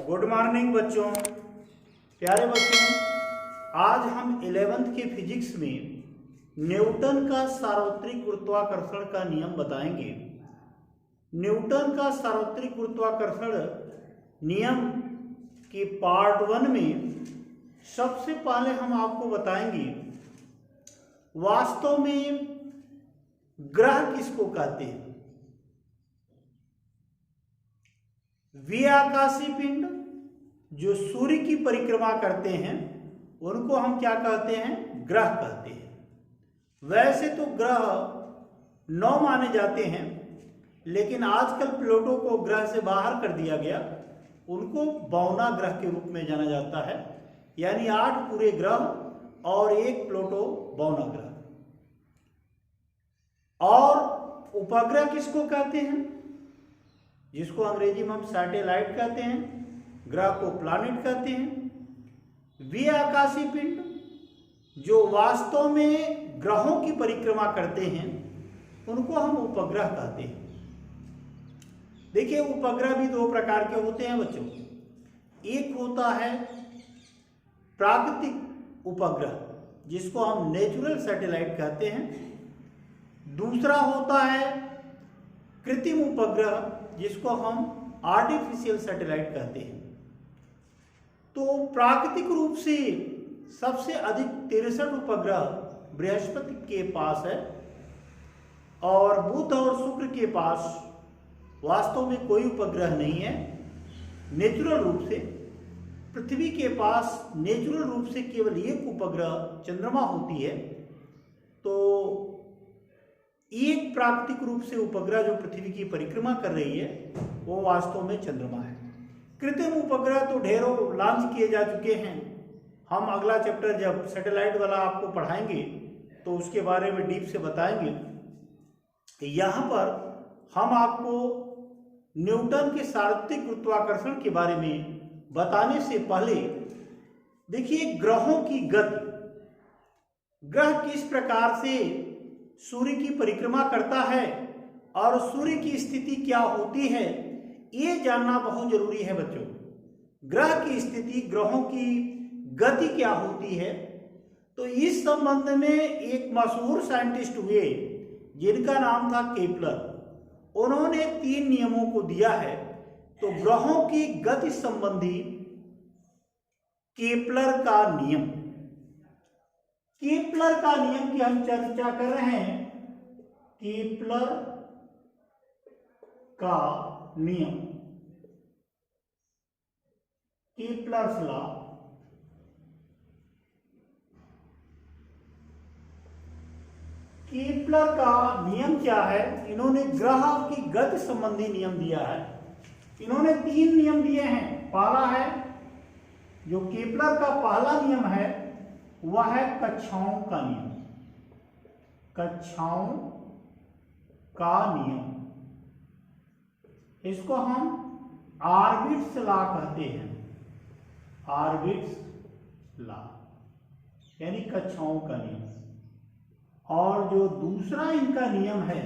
Good morning बच्चों, प्यारे बच्चों। आज हम 11th के फिजिक्स में न्यूटन का सार्वत्रिक गुरुत्वाकर्षण का नियम बताएंगे। न्यूटन का सार्वत्रिक गुरुत्वाकर्षण नियम के पार्ट 1 में सबसे पहले हम आपको बताएंगे वास्तव में ग्रह किसको कहते हैं। वे आकाशीय पिंड जो सूर्य की परिक्रमा करते हैं उनको हम क्या कहते हैं, ग्रह कहते हैं। वैसे तो ग्रह 9 माने जाते हैं, लेकिन आजकल प्लूटो को ग्रह से बाहर कर दिया गया। उनको बौना ग्रह के रूप में जाना जाता है, यानी 8 पूरे ग्रह और 1 प्लूटो बौना ग्रह। और उपग्रह किसको कहते हैं, जिसको अंग्रेजी में हम सैटेलाइट कहते हैं, ग्रह को प्लैनेट कहते हैं। वे आकाशीय पिंड जो वास्तव में ग्रहों की परिक्रमा करते हैं उनको हम उपग्रह कहते हैं। देखिए, उपग्रह भी 2 प्रकार के होते हैं बच्चों। एक होता है प्राकृतिक उपग्रह जिसको हम नेचुरल सैटेलाइट कहते हैं। दूसरा होता है कृत्रिम उपग्रह जिसको हम आर्टिफिशियल सैटेलाइट कहते हैं। तो प्राकृतिक रूप से सबसे अधिक 63 उपग्रह बृहस्पति के पास है और बुध और शुक्र के पास वास्तव में कोई उपग्रह नहीं है। नेचुरल रूप से पृथ्वी के पास नेचुरल रूप से केवल 1 उपग्रह चंद्रमा होती है। तो एक प्राकृतिक रूप से उपग्रह जो पृथ्वी की परिक्रमा कर रही है वो वास्तव में चंद्रमा है। कृत्रिम उपग्रह तो ढेरों लॉन्च किए जा चुके हैं। हम अगला चैप्टर जब सैटेलाइट वाला आपको पढ़ाएंगे तो उसके बारे में डीप से बताएंगे। यहाँ पर हम आपको न्यूटन के सार्वत्रिक गुरुत्वाकर्षण के बारे में बताने से पहले देखिए ग्रहों की गति, ग्रह किस प्रकार से सूर्य की परिक्रमा करता है और सूर्य की स्थिति क्या होती है, ये जानना बहुत जरूरी है बच्चों। ग्रह की स्थिति, ग्रहों की गति क्या होती है, तो इस संबंध में एक मशहूर साइंटिस्ट हुए जिनका नाम था केपलर। उन्होंने 3 नियमों को दिया है। तो ग्रहों की गति संबंधी केपलर का नियम, केपलर का नियम की हम चर्चा कर रहे हैं। केपलर का नियम, केपलर्स लॉ। केपलर का नियम क्या है, इन्होंने ग्रह की गति संबंधी नियम दिया है। इन्होंने 3 नियम दिए हैं। पहला है, जो केपलर का पहला नियम है वह है कक्षाओं का नियम। कक्षाओं का नियम, इसको हम ऑर्बिट्स लॉ कहते हैं। ऑर्बिट्स लॉ यानी कक्षाओं का नियम। और जो दूसरा इनका नियम है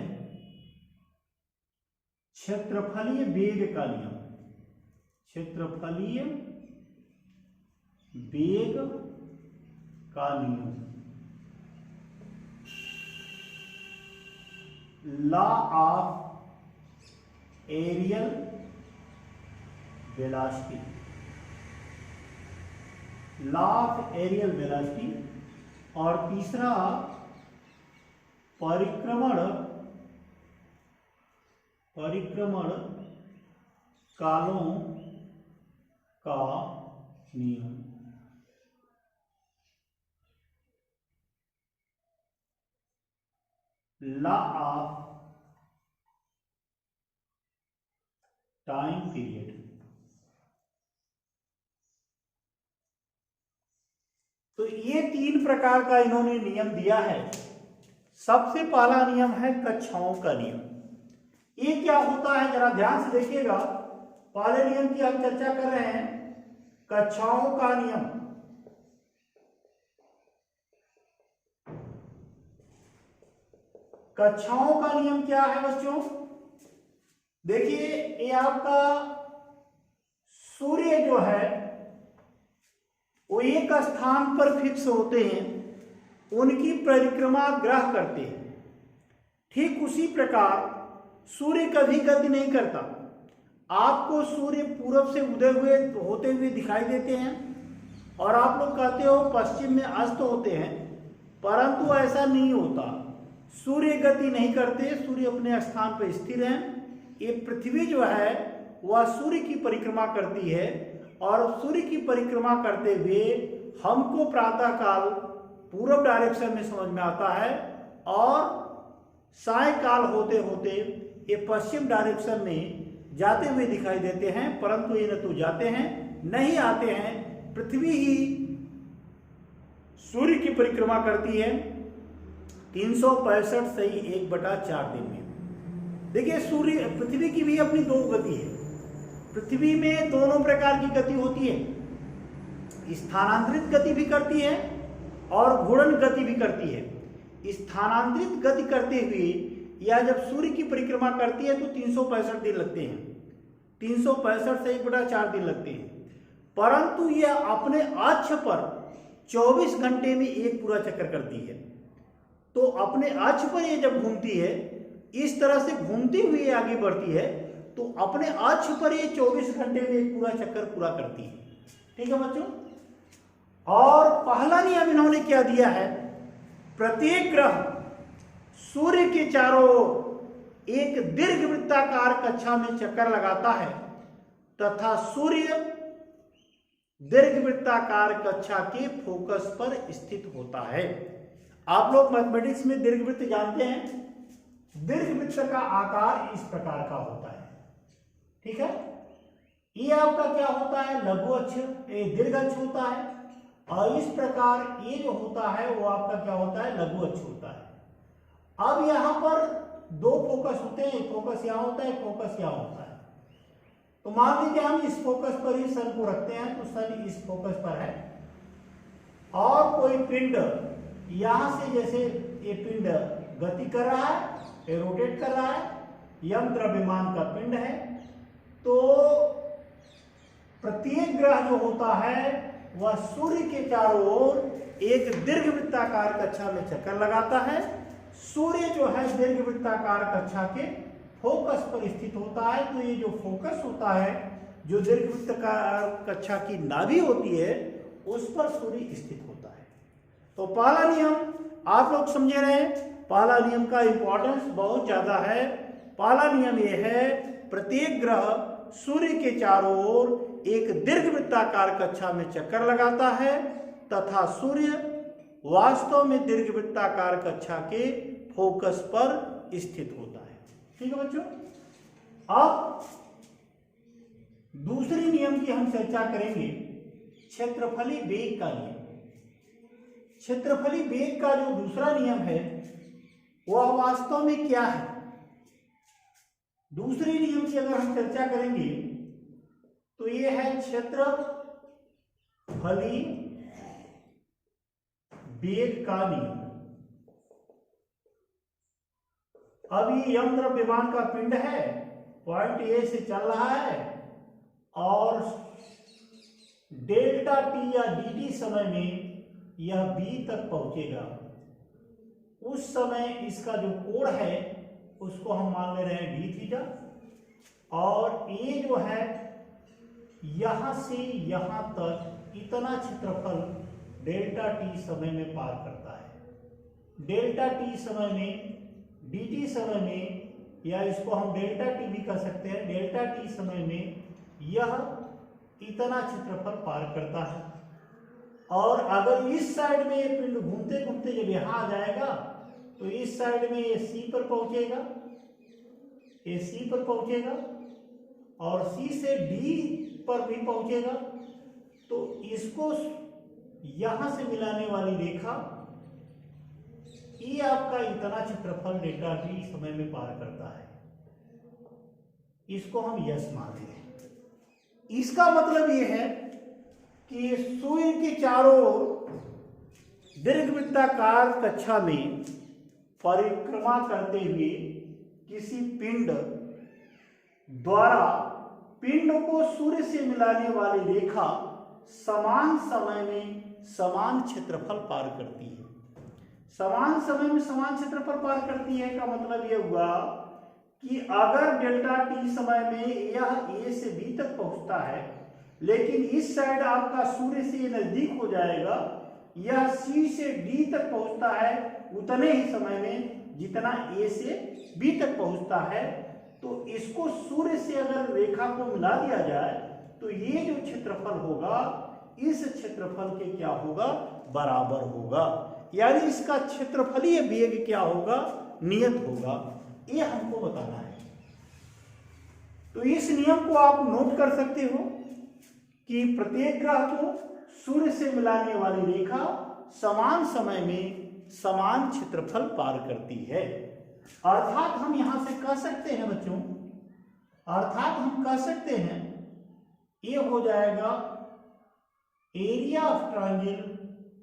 क्षेत्रफलीय वेग का नियम। क्षेत्रफलीय वेग का नियम, law of areal velocity. Law of areal velocity. और तीसरा परिक्रमण कालों का नियम। Law of time period. तो ये 3 प्रकार का इन्होंने नियम दिया है। सबसे पहला नियम है कक्षाओं का नियम। ये क्या होता है जरा ध्यान से देखिएगा। पहले नियम की हम चर्चा कर रहे हैं, कक्षाओं का नियम। कक्षाओं का नियम क्या है बच्चों, देखिए ये आपका सूर्य जो है वो एक स्थान पर फिक्स होते हैं, उनकी परिक्रमा ग्रह करते हैं। ठीक उसी प्रकार सूर्य कभी गति नहीं करता। आपको सूर्य पूरब से उदय हुए होते हुए दिखाई देते हैं और आप लोग कहते हो पश्चिम में अस्त होते हैं, परंतु ऐसा नहीं होता। सूर्य गति नहीं करते, सूर्य अपने स्थान पर स्थिर हैं। ये पृथ्वी जो है वह सूर्य की परिक्रमा करती है और सूर्य की परिक्रमा करते हुए हमको प्रातःकाल पूर्व डायरेक्शन में समझ में आता है और सायकाल होते होते ये पश्चिम डायरेक्शन में जाते हुए दिखाई देते हैं, परंतु ये न तो जाते हैं नहीं आते हैं। पृथ्वी ही सूर्य की परिक्रमा करती है 365 सही 1/4 दिन में। देखिए सूर्य पृथ्वी की भी अपनी दो गति है। पृथ्वी में दोनों प्रकार की गति होती है, स्थानांतरित गति भी करती है और घूर्णन गति भी करती है। स्थानांतरित गति करते हुए या जब सूर्य की परिक्रमा करती है तो 365 दिन लगते हैं, 365 से 1/4 दिन लगते हैं, परंतु यह अपने अक्ष पर 24 घंटे में एक पूरा चक्कर करती है। तो अपने अक्ष पर ये जब घूमती है, इस तरह से घूमती हुई आगे बढ़ती है, तो अपने अक्ष पर ये 24 घंटे में एक पूरा चक्कर पूरा करती है। ठीक है बच्चों। और पहला नियम इन्होंने क्या दिया है, प्रत्येक ग्रह सूर्य के चारों ओर एक दीर्घवृत्ताकार कक्षा में चक्कर लगाता है तथा सूर्य दीर्घवृत्ताकार कक्षा के फोकस पर स्थित होता है। आप लोग मैथमेटिक्स में दीर्घवृत्त जानते हैं। दीर्घवृत्त का आकार इस प्रकार का होता है। ठीक है, ये आपका क्या होता है, लघु अक्ष, दीर्घ अक्ष होता है, और इस प्रकार ये जो होता है वो आपका क्या होता है, लघु अक्ष होता है। अब यहां पर दो फोकस होते हैं, फोकस यहां होता है, फोकस यहां होता है। तो मान लीजिए हम इस फोकस पर ही सन को रखते हैं, तो सन इस फोकस पर है और कोई पिंड यहां से, जैसे ये पिंड गति कर रहा है, ये रोटेट कर रहा है, यम द्रव्यमान का पिंड है, तो प्रत्येक ग्रह जो होता है वह सूर्य के चारों ओर एक दीर्घवृत्ताकार कक्षा में चक्कर लगाता है। सूर्य जो है दीर्घवृत्ताकार कक्षा के फोकस पर स्थित होता है। तो ये जो फोकस होता है, जो दीर्घवृत्ताकार कक्षा की नाभि होती है, उस पर सूर्य स्थित होता है। तो पहला नियम आप लोग समझे रहे, पहला नियम का इंपॉर्टेंस बहुत ज्यादा है। पहला नियम यह है, प्रत्येक ग्रह सूर्य के चारों ओर एक दीर्घवृत्ताकार कक्षा में चक्कर लगाता है तथा सूर्य वास्तव में दीर्घवृत्ताकार कक्षा के फोकस पर स्थित होता है। ठीक है बच्चों। अब दूसरे नियम की हम चर्चा करेंगे, क्षेत्रफली वेग का नियम। क्षेत्रफली वेग का जो दूसरा नियम है वह वास्तव में क्या है। दूसरे नियम की अगर हम चर्चा करेंगे तो यह है क्षेत्रफली वेग का नियम। अब ये यम द्रव्यमान का पिंड है, पॉइंट ए से चल रहा है और डेल्टा टी या dt समय में यह बी तक पहुंचेगा। उस समय इसका जो कोण है उसको हम मान ले रहे हैं डी थीटा, और ये जो है यहां से यहां तक इतना क्षेत्रफल डेल्टा टी समय में पार करता है। डेल्टा टी समय में, dt समय में, या इसको हम डेल्टा टी भी कर सकते हैं, डेल्टा टी समय में यह इतना क्षेत्रफल पार करता है। और अगर इस साइड में ये पिंड घूमते घूमते जब यहां आ जाएगा तो इस साइड में ये सी पर पहुंचेगा, ये सी पर पहुंचेगा और सी से डी पर भी पहुंचेगा। तो इसको यहां से मिलाने वाली रेखा, ये आपका इतना क्षेत्रफल डेल्टा टी समय में पार करता है। इसको हम यस मान लेंगे। इसका मतलब यह है कि सूर्य के चारों ओर दीर्घवृत्ताकार कक्षा में परिक्रमा करते हुए किसी पिंड द्वारा पिंड को सूर्य से मिलाने वाली रेखा समान समय में समान क्षेत्रफल पार करती है। समान समय में समान क्षेत्रफल पार करती है का मतलब यह हुआ कि अगर डेल्टा टी समय में यह ए से बी तक पहुंचता है, लेकिन इस साइड आपका सूर्य से नजदीक हो जाएगा, यह सी से डी तक पहुंचता है उतने ही समय में जितना ए से बी तक पहुंचता है, तो इसको सूर्य से अगर रेखा को मिला दिया जाए तो ये जो क्षेत्रफल होगा इस क्षेत्रफल के क्या होगा, बराबर होगा। यानी इसका क्षेत्रफलीय वेग क्या होगा, नियत होगा। ये हमको बताना है। तो इस नियम को आप नोट कर सकते हो कि प्रत्येक ग्रह को सूर्य से मिलाने वाली रेखा समान समय में समान क्षेत्रफल पार करती है। अर्थात हम यहां से कह सकते हैं बच्चों, अर्थात हम कह सकते हैं ये हो जाएगा area of triangle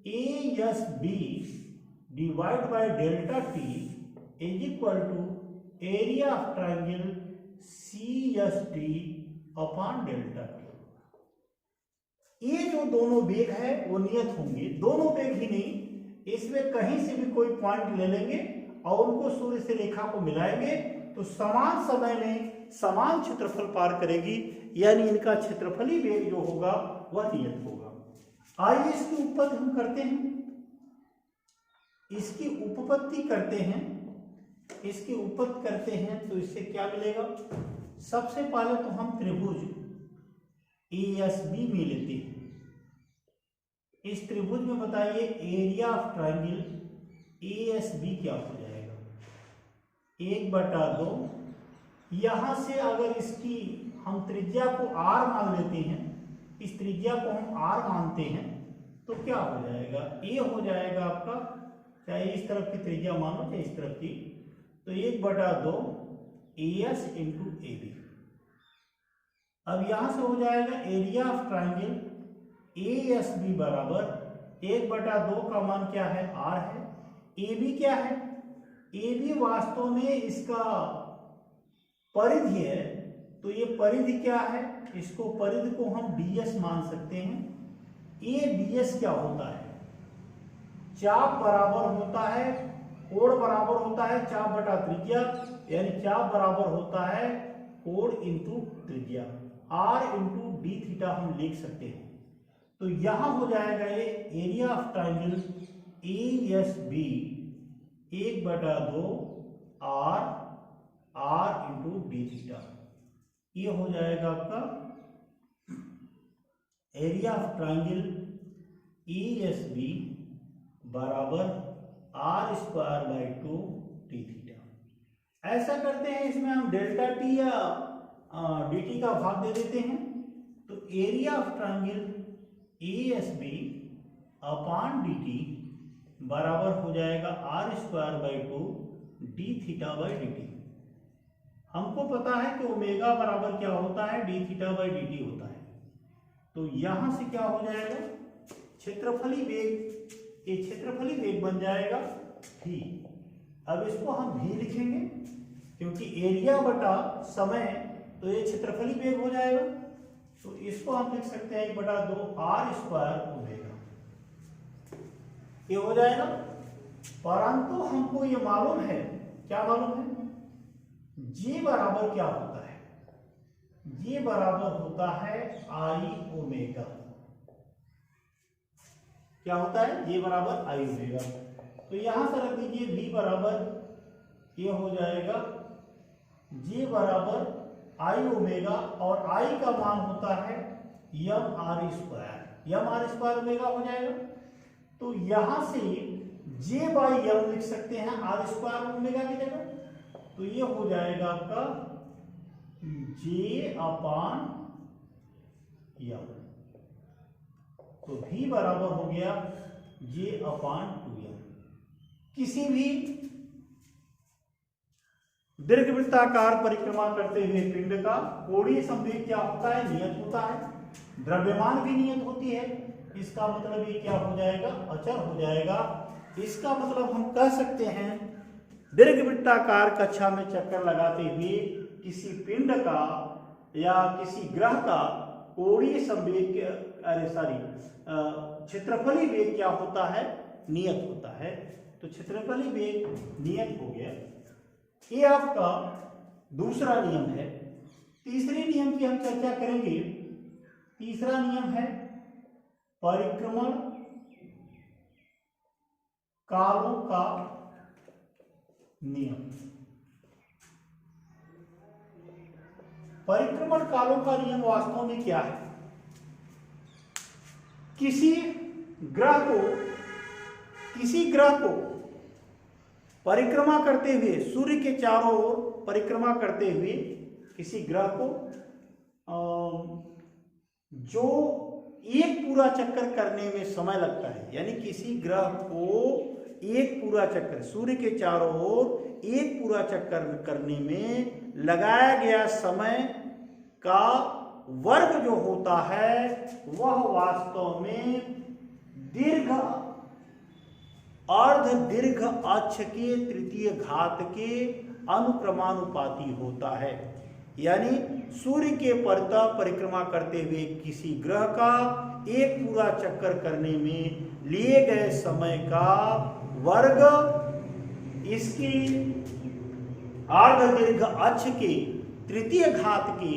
ASB divide by delta T is equal to area of triangle CST upon delta T. ये जो दोनों वेग है वो नियत होंगे, दोनों वेग ही नहीं, इसमें कहीं से भी कोई पॉइंट ले लेंगे और उनको सूर्य से रेखा को मिलाएंगे तो समान समय में समान क्षेत्रफल पार करेगी, यानी इनका क्षेत्रफली वेग जो होगा वह नियत होगा। आइए इसकी उपपत्ति हम करते हैं, इसकी उपपत्ति करते हैं, इसकी उपपत्ति करते हैं तो इससे क्या मिलेगा। सबसे पहले तो हम त्रिभुज ASB में लेते हैं। इस त्रिभुज में बताइए एरिया ऑफ ट्रायंगल ASB क्या हो जाएगा, 1/2। यहां से अगर इसकी हम त्रिज्या को R मान लेते हैं, इस त्रिज्या को हम R मानते हैं तो क्या हो जाएगा, A हो जाएगा आपका, चाहे इस तरफ की त्रिज्या मानो चाहे इस तरफ की, तो 1/2 AS इंटू AB। अब यहां से हो जाएगा एरिया ऑफ ट्रायंगल ASB बराबर 1/2 का मान क्या है, R है। AB क्या है, AB वास्तव में इसका परिधि है, तो ये परिधि क्या है, इसको परिधि को हम DS मान सकते हैं। ADS क्या होता है, चाप बराबर होता है, कोण बराबर होता है चाप बटा त्रिज्या, यानी चाप बराबर होता है कोण इंटू त्रिज्या, R इंटू डी थीटा हम लिख सकते हैं। तो यहां हो जाएगा ये area of triangle ASB 1/2 R into D theta, ये हो जाएगा आपका एरिया ऑफ ट्रायंगल ASB बराबर R²/2 डी थीटा। ऐसा करते हैं, इसमें हम डेल्टा टी या dt का भाग दे देते हैं, तो area of triangle ASB upon dt बराबर हो जाएगा R²/2 D theta by dt। हमको पता है कि ओमेगा बराबर क्या होता है, डी थीटा बाई dt होता है। तो यहां से क्या हो जाएगा, क्षेत्रफली वेग, ये क्षेत्रफली वेग बन जाएगा v। अब इसको हम v लिखेंगे क्योंकि एरिया बटा समय, तो ये क्षेत्रफली वेग हो जाएगा। तो इसको हम लिख सकते हैं 1/2 R² ओमेगा, ये हो जाएगा। परंतु हमको ये मालूम है, क्या मालूम है, J बराबर क्या होता है, J बराबर होता है I ओमेगा। क्या होता है, J बराबर I ओमेगा। तो यहां से रख दीजिए V बराबर, ये हो जाएगा J बराबर I ओमेगा, और I का मान होता है mR², ओमेगा हो जाएगा। तो यहां से J/m लिख सकते हैं R² ओमेगा की जगह, तो ये हो जाएगा आपका J/m। तो V बराबर हो गया J/2m। किसी भी दीर्घवृत्ताकार परिक्रमा करते हुए पिंड का कोणीय संवेग क्या होता है, नियत होता है। द्रव्यमान भी नियत होती है। इसका मतलब ये क्या हो जाएगा, अचर हो जाएगा। इसका मतलब हम कह सकते हैं दीर्घवृत्ताकार कक्षा में चक्कर लगाते हुए किसी पिंड का या किसी ग्रह का कोणीय संवेग क्षेत्रफली वेग क्या होता है, नियत होता है। तो क्षेत्रफली वेग नियत हो गया, ये आपका दूसरा नियम है। तीसरे नियम की हम चर्चा करेंगे। तीसरा नियम है परिक्रमण कालों का नियम। परिक्रमण कालों का नियम वास्तव में क्या है? किसी ग्रह को परिक्रमा करते हुए, सूर्य के चारों ओर परिक्रमा करते हुए किसी ग्रह को जो एक पूरा चक्कर करने में समय लगता है, यानी किसी ग्रह को एक पूरा चक्कर सूर्य के चारों ओर एक पूरा चक्कर करने में लगाया गया समय का वर्ग जो होता है वह वास्तव में दीर्घ अर्ध दीर्घ अक्ष के तृतीय घात के अनुक्रमानुपाती होता है। यानी सूर्य के परितः परिक्रमा करते हुए किसी ग्रह का एक पूरा चक्कर करने में लिए गए समय का वर्ग इसकी अर्ध दीर्घ अक्ष के तृतीय घात के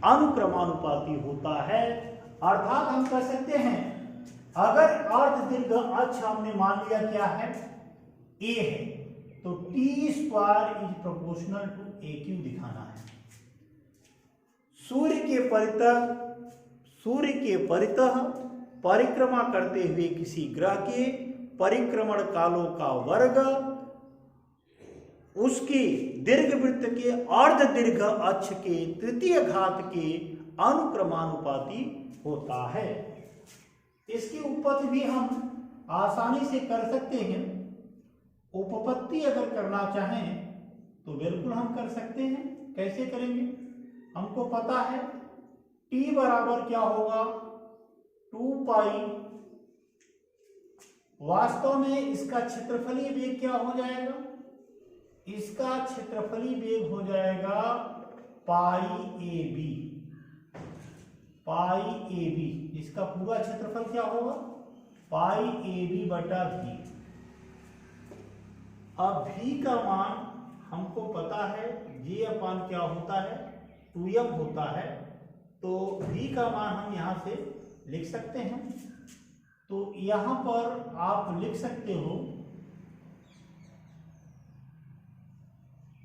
अनुक्रमानुपाती होता है। अर्थात हम कह सकते हैं, अगर अर्ध दीर्घ अक्ष हमने मान लिया क्या है, a है, तो t² is proportional to AQ दिखाना है। सूर्य के परितः परिक्रमा करते हुए किसी ग्रह के परिक्रमण कालों का वर्ग उसके दीर्घवृत्त के अर्ध दीर्घ अक्ष के तृतीय घात के अनुक्रमानुपाती होता है। इसकी उपपत्ति भी हम आसानी से कर सकते हैं। उपपत्ति अगर करना चाहें तो बिल्कुल हम कर सकते हैं। कैसे करेंगे? हमको पता है t बराबर क्या होगा, 2 पाई। वास्तव में इसका क्षेत्रफलीय वेग क्या हो जाएगा? इसका क्षेत्रफलीय वेग हो जाएगा पाई ए बी। इसका पूरा क्षेत्रफल क्या होगा? पाई ए बी बटा v। अब v का मान हमको पता है, j अपान क्या होता है, 2m होता है। तो v का मान हम यहां से लिख सकते हैं। तो यहां पर आप लिख सकते हो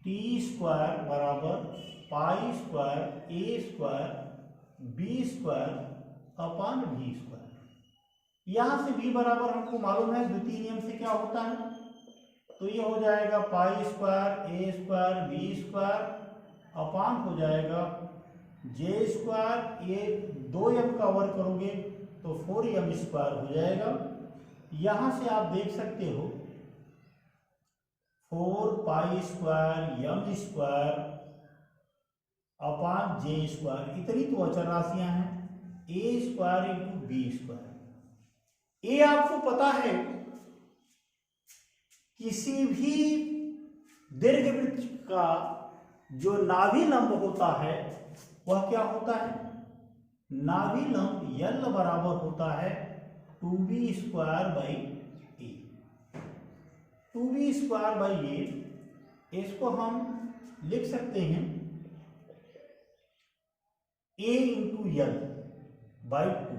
t² बराबर pi square a square b square upon v square. यहां से v बराबर हमको मालूम है द्वितीय नियम से क्या होता है, तो ये हो जाएगा pi square a square b square upon हो जाएगा j स्क्वायर। ये 2m का वर्ग करोगे तो 4m स्क्वायर हो जाएगा। यहां से आप देख सकते हो 4 pi square m square upon j square. इतनी तो अचर राशियां हैं, a square into b square. ये आपको पता है किसी भी दीर्घवृत्त का जो नाभि लंब होता है वह क्या होता है, नाभि लंब l बराबर होता है 2b square by a। 2b square by a, इसको हम लिख सकते हैं a इंटू l बाई 2।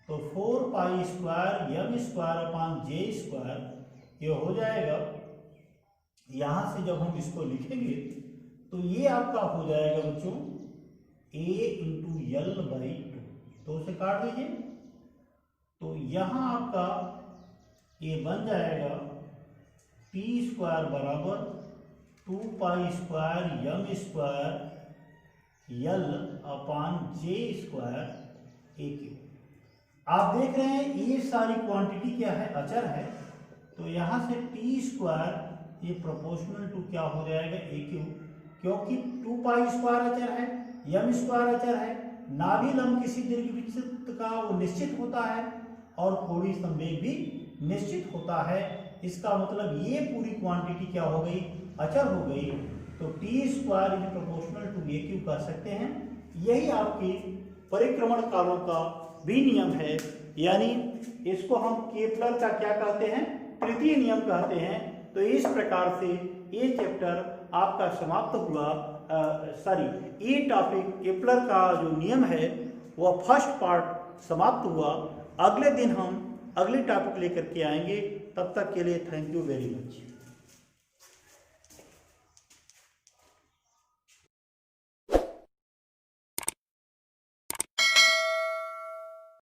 तो 4 pi square m square upon j square ये हो जाएगा। यहां से जब हम इसको लिखेंगे तो ये आपका हो जाएगा बच्चों a इंटू l बाई 2। तो उसे काट दीजिए, तो यहां आपका ये बन जाएगा p स्क्वायर बराबर 2 pi square m square l upon j square a cube. आप देख रहे हैं ये सारी क्वांटिटी क्या है, अचर है। तो यहां से t स्क्वायर ये प्रोपोर्शनल टू क्या हो जाएगा a क्यूब, क्योंकि 2 पाई स्क्वायर अचर है, m स्क्वायर अचर है। नाभि लंब किसी दीर्घवृत्त का वो निश्चित होता है और कोणीय संवेग भी निश्चित होता है। इसका मतलब ये पूरी क्वांटिटी क्या हो गई, अचर हो गई। तो t square is proportional to a cube कर सकते हैं। यही आपकी परिक्रमण कालों का भी नियम है, यानी इसको हम केपलर का क्या कहते हैं, तृतीय नियम कहते हैं। तो इस प्रकार से ये चैप्टर आपका समाप्त हुआ। ये टॉपिक केपलर का जो नियम है वह फर्स्ट पार्ट समाप्त हुआ। अगले दिन हम अगली टॉपिक लेकर के आएंगे। तब तक के लिए थैंक यू वेरी मच।